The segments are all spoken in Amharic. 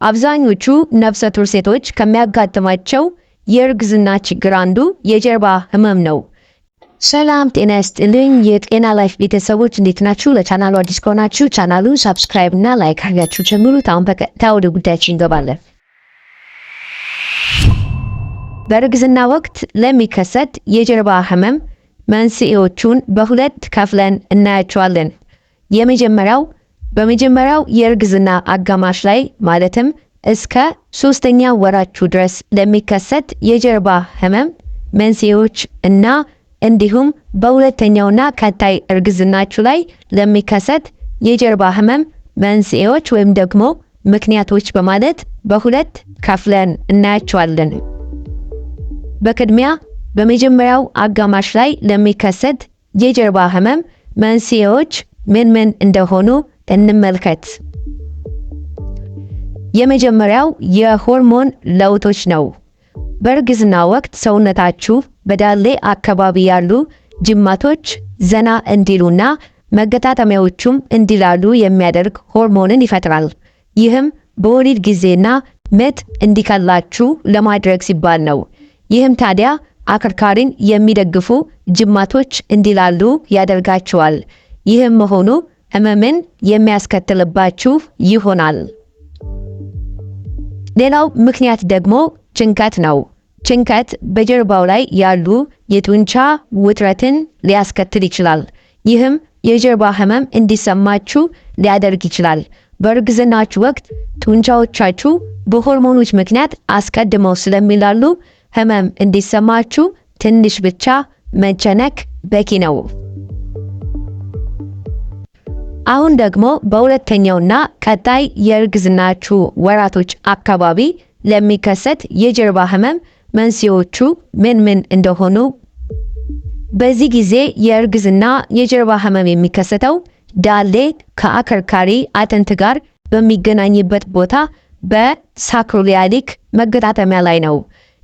አብዛኞቹ ነፍሰ ጡር ሴቶች ከሚያጋጥማቸው የእርግዝና ችግር አንዱ የጀርባ ህመም ነው። ሰላም ጤና ይስጥልኝ የጤና ላይፍ ቤተሰቦች እንዴት ናችሁ? ለቻናሉ አዲስ ከሆናችሁ ቻናሉን ሰብስክራይብ እና ላይክ አድርጋችሁ ጀምሩት። አሁን በቀጥታ ወደ ጉዳያችን እንገባለን። በእርግዝና ወቅት ለሚከሰት የጀርባ ህመም መንስኤዎቹን በሁለት ከፍለን እናያቸዋለን። በመጀመሪያው የእርግዝና አጋማሽ ላይ ማለትም እስከ 3ኛ ወራችሁ ድረስ ለሚከሰት የጀርባ ህመም መንስኤዎች እና እንዲሁም በሁለተኛውና ቀጣይ እርግዝናችሁ ላይ ለሚከሰት የጀርባ ህመም መንስኤዎች ወይም ደግሞ ምክንያቶች በማለት በሁለት ከፍለን እናያቸዋለን። በቅድሚያ በመጀመሪያው አጋማሽ ላይ ለሚከሰት የጀርባ ህመም መንስኤዎች ምን እንደሆኑ እንመልከት። የመጀመሪያው የሆርሞን ለውጦች ነው። በእርግዝና ወቅት ሰውነታችሁ በዳሌ አካባቢ ያሉ ጅማቶች ዘና እንዲሉና መገጣጠሚያዎቹም እንዲላሉ የሚያደርግ ሆርሞንን ይፈጥራል። ይህም በወሊድ ጊዜና ምጥ እንዲቀላችሁ ለማድረግ ሲባል ነው። ይህም ታዲያ አከርካሪን የሚደግፉ ጅማቶች እንዲላሉ ያደርጋቸዋል። ይህም መሆኑ ህመምን የሚያስከትልባችሁ ይሆናል። ሌላው ምክንያት ደግሞ ጭንቀት ነው። ጭንቀት በጀርባው ላይ ያሉ የጡንቻ ውጥረትን ሊያስከትል ይችላል። ይህም የጀርባ ህመም እንዲሰማችሁ ሊያደርግ ይችላል። በእርግዝናችሁ ወቅት ጡንቻዎቻችሁ በሆርሞኖች ምክንያት አስቀድመው ስለሚላሉ ህመም እንዲሰማችሁ ትንሽ ብቻ መጨነቅ በቂ ነው። አሁን ደግሞ በሁለተኛውና ቀጣይ የእርግዝናችሁ ወራቶች አካባቢ ለሚከሰት የጀርባ ህመም መንስኤዎቹ ምን እንደሆኑ። በዚህ ጊዜ የእርግዝና የጀርባ ህመም የሚከሰተው ዳሌ ከአከርካሪ አጥንት ጋር በሚገናኝበት ቦታ በሳክሮሊያሊክ መገጣጠሚያ ላይ ነው።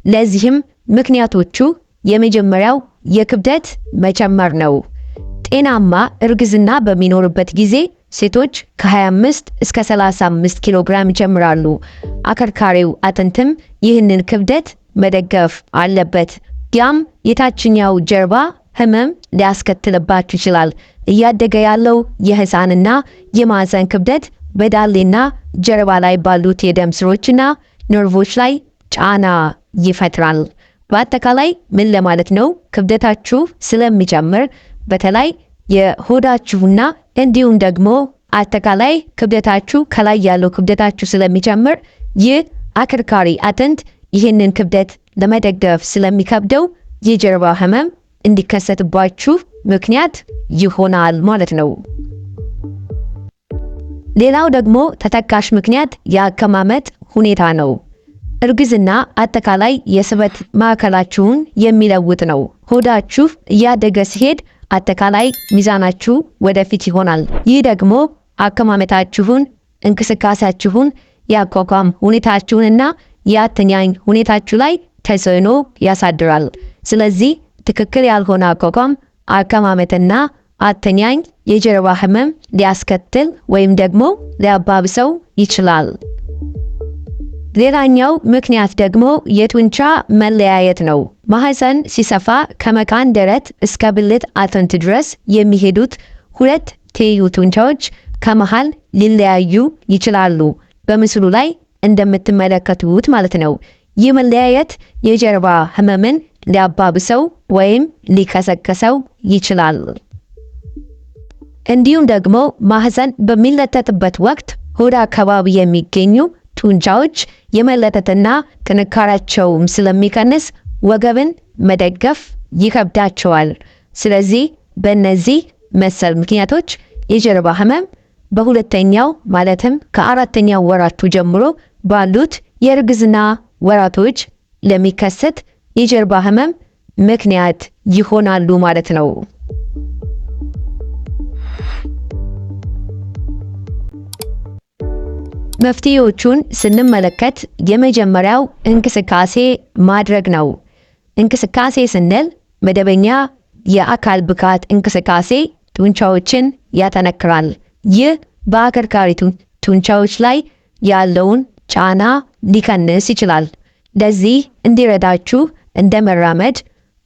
ለዚህም ምክንያቶቹ የመጀመሪያው የክብደት መጨመር ነው። ጤናማ እርግዝና በሚኖርበት ጊዜ ሴቶች ከ25 እስከ 35 ኪሎ ግራም ይጨምራሉ። አከርካሪው አጥንትም ይህንን ክብደት መደገፍ አለበት። ያም የታችኛው ጀርባ ህመም ሊያስከትልባችሁ ይችላል። እያደገ ያለው የህፃንና የማህፀን ክብደት በዳሌና ጀርባ ላይ ባሉት የደም ስሮችና ነርቮች ላይ ጫና ይፈጥራል። በአጠቃላይ ምን ለማለት ነው? ክብደታችሁ ስለሚጨምር በተለይ የሆዳችሁና እንዲሁም ደግሞ አጠቃላይ ክብደታችሁ ከላይ ያለው ክብደታችሁ ስለሚጨምር ይህ አከርካሪ አጥንት ይህንን ክብደት ለመደገፍ ስለሚከብደው የጀርባ ህመም እንዲከሰትባችሁ ምክንያት ይሆናል ማለት ነው። ሌላው ደግሞ ተጠቃሽ ምክንያት የአቀማመጥ ሁኔታ ነው። እርግዝና አጠቃላይ የስበት ማዕከላችሁን የሚለውጥ ነው። ሆዳችሁ እያደገ ሲሄድ አጠቃላይ ሚዛናችሁ ወደፊት ይሆናል። ይህ ደግሞ አቀማመጣችሁን፣ እንቅስቃሴያችሁን፣ የአቋቋም ሁኔታችሁንና የአተኛኝ ሁኔታችሁ ላይ ተጽዕኖ ያሳድራል። ስለዚህ ትክክል ያልሆነ አቋቋም፣ አቀማመጥና አተኛኝ የጀርባ ህመም ሊያስከትል ወይም ደግሞ ሊያባብሰው ይችላል። ሌላኛው ምክንያት ደግሞ የጡንቻ መለያየት ነው። ማህፀን ሲሰፋ ከመቃን ደረት እስከ ብልት አጥንት ድረስ የሚሄዱት ሁለት ትይዩ ጡንቻዎች ከመሃል ሊለያዩ ይችላሉ። በምስሉ ላይ እንደምትመለከቱት ማለት ነው። ይህ መለያየት የጀርባ ህመምን ሊያባብሰው ወይም ሊቀሰቅሰው ይችላል። እንዲሁም ደግሞ ማህፀን በሚለጠጥበት ወቅት ሆድ አካባቢ የሚገኙ ጡንቻዎች የመለጠጥና ጥንካሬያቸውም ስለሚቀንስ ወገብን መደገፍ ይከብዳቸዋል። ስለዚህ በእነዚህ መሰል ምክንያቶች የጀርባ ህመም በሁለተኛው ማለትም ከ4ኛው ወራችሁ ጀምሮ ባሉት የእርግዝና ወራቶች ለሚከሰት የጀርባ ህመም ምክንያት ይሆናሉ ማለት ነው። መፍትሄዎቹን ስንመለከት የመጀመሪያው እንቅስቃሴ ማድረግ ነው። እንቅስቃሴ ስንል መደበኛ የአካል ብቃት እንቅስቃሴ ጡንቻዎችን ያጠነክራል። ይህ በአከርካሪ ጡንቻዎች ላይ ያለውን ጫና ሊቀንስ ይችላል። ለዚህ እንዲረዳችሁ እንደ መራመድ፣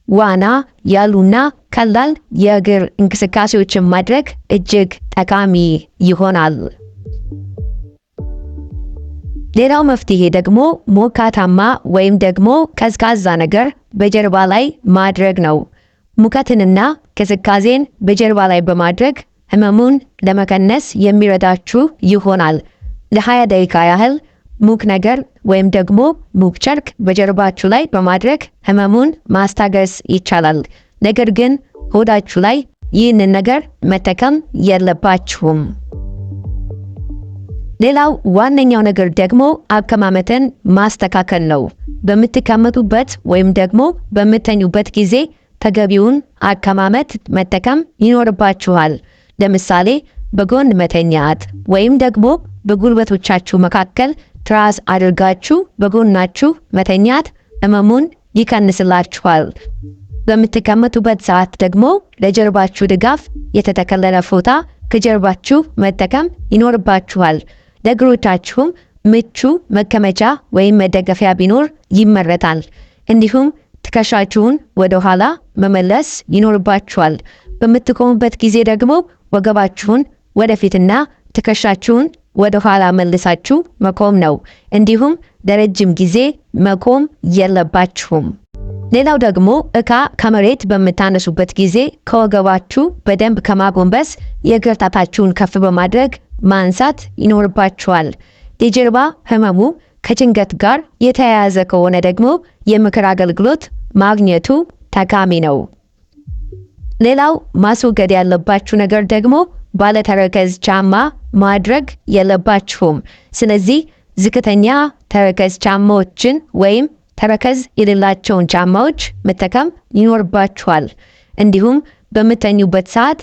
ዋና ያሉና ቀላል የእግር እንቅስቃሴዎችን ማድረግ እጅግ ጠቃሚ ይሆናል። ሌላው መፍትሄ ደግሞ ሞቃታማ ወይም ደግሞ ቀዝቃዛ ነገር በጀርባ ላይ ማድረግ ነው። ሙቀትንና ቅዝቃዜን በጀርባ ላይ በማድረግ ህመሙን ለመቀነስ የሚረዳችሁ ይሆናል። ለ20 ደቂቃ ያህል ሙቅ ነገር ወይም ደግሞ ሙቅ ጨርቅ በጀርባችሁ ላይ በማድረግ ህመሙን ማስታገስ ይቻላል። ነገር ግን ሆዳችሁ ላይ ይህንን ነገር መጠቀም የለባችሁም። ሌላው ዋነኛው ነገር ደግሞ አቀማመጥን ማስተካከል ነው። በምትቀመጡበት ወይም ደግሞ በምትተኙበት ጊዜ ተገቢውን አቀማመጥ መጠቀም ይኖርባችኋል። ለምሳሌ በጎን መተኛት ወይም ደግሞ በጉልበቶቻችሁ መካከል ትራስ አድርጋችሁ በጎናችሁ መተኛት ህመሙን ይቀንስላችኋል። በምትቀመጡበት ሰዓት ደግሞ ለጀርባችሁ ድጋፍ የተጠቀለለ ፎጣ ከጀርባችሁ መጠቀም ይኖርባችኋል። ለእግሮቻችሁም ምቹ መቀመጫ ወይም መደገፊያ ቢኖር ይመረጣል። እንዲሁም ትከሻችሁን ወደ ኋላ መመለስ ይኖርባችኋል። በምትቆሙበት ጊዜ ደግሞ ወገባችሁን ወደፊትና ትከሻችሁን ወደ ኋላ መልሳችሁ መቆም ነው። እንዲሁም ለረጅም ጊዜ መቆም የለባችሁም። ሌላው ደግሞ እቃ ከመሬት በምታነሱበት ጊዜ ከወገባችሁ በደንብ ከማጎንበስ የእግር ጣታችሁን ከፍ በማድረግ ማንሳት ይኖርባችኋል። የጀርባ ህመሙ ከጭንቀት ጋር የተያያዘ ከሆነ ደግሞ የምክር አገልግሎት ማግኘቱ ጠቃሚ ነው። ሌላው ማስወገድ ያለባችሁ ነገር ደግሞ ባለተረከዝ ጫማ ማድረግ የለባችሁም። ስለዚህ ዝቅተኛ ተረከዝ ጫማዎችን ወይም ተረከዝ የሌላቸውን ጫማዎች መጠቀም ይኖርባችኋል። እንዲሁም በምተኙበት ሰዓት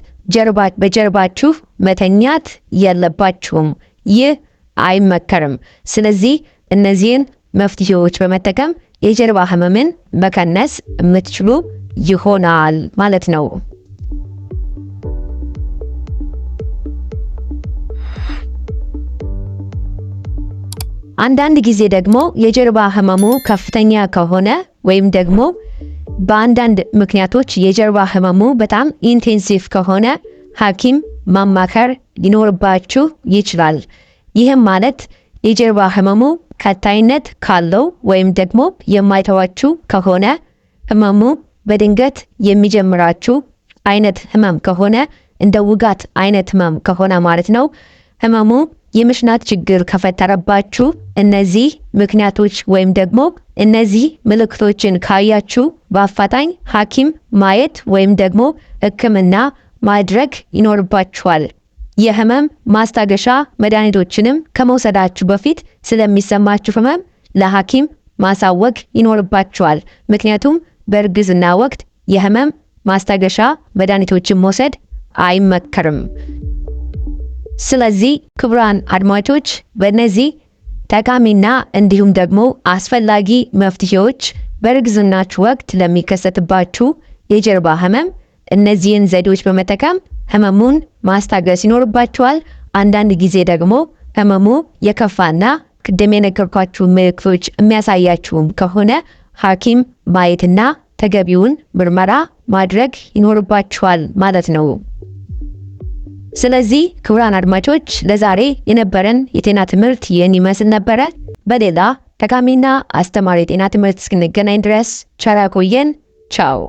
በጀርባችሁ መተኛት የለባችሁም። ይህ አይመከርም። ስለዚህ እነዚህን መፍትሄዎች በመጠቀም የጀርባ ህመምን መቀነስ የምትችሉ ይሆናል ማለት ነው። አንዳንድ ጊዜ ደግሞ የጀርባ ህመሙ ከፍተኛ ከሆነ ወይም ደግሞ በአንዳንድ ምክንያቶች የጀርባ ህመሙ በጣም ኢንቴንሲቭ ከሆነ ሐኪም ማማከር ሊኖርባችሁ ይችላል። ይህም ማለት የጀርባ ህመሙ ቀጣይነት ካለው ወይም ደግሞ የማይተዋችሁ ከሆነ፣ ህመሙ በድንገት የሚጀምራችሁ አይነት ህመም ከሆነ፣ እንደ ውጋት አይነት ህመም ከሆነ ማለት ነው። ህመሙ የመሽናት ችግር ከፈጠረባችሁ እነዚህ ምክንያቶች ወይም ደግሞ እነዚህ ምልክቶችን ካያችሁ በአፋጣኝ ሐኪም ማየት ወይም ደግሞ ህክምና ማድረግ ይኖርባችኋል። የህመም ማስታገሻ መድኃኒቶችንም ከመውሰዳችሁ በፊት ስለሚሰማችሁ ህመም ለሐኪም ማሳወቅ ይኖርባችኋል። ምክንያቱም በእርግዝና ወቅት የህመም ማስታገሻ መድኃኒቶችን መውሰድ አይመከርም። ስለዚህ ክቡራን አድማጮች በእነዚህ ጠቃሚና እንዲሁም ደግሞ አስፈላጊ መፍትሄዎች በእርግዝናችሁ ወቅት ለሚከሰትባችሁ የጀርባ ህመም እነዚህን ዘዴዎች በመጠቀም ህመሙን ማስታገስ ይኖርባችኋል። አንዳንድ ጊዜ ደግሞ ህመሙ የከፋና ቅድም የነገርኳችሁ ምልክቶች የሚያሳያችሁም ከሆነ ሐኪም ማየትና ተገቢውን ምርመራ ማድረግ ይኖርባችኋል ማለት ነው። ስለዚህ ክቡራን አድማጮች ለዛሬ የነበረን የጤና ትምህርት ይህን ይመስል ነበረ። በሌላ ጠቃሚና አስተማሪ የጤና ትምህርት እስክንገናኝ ድረስ ቸር ያቆየን። ቻው።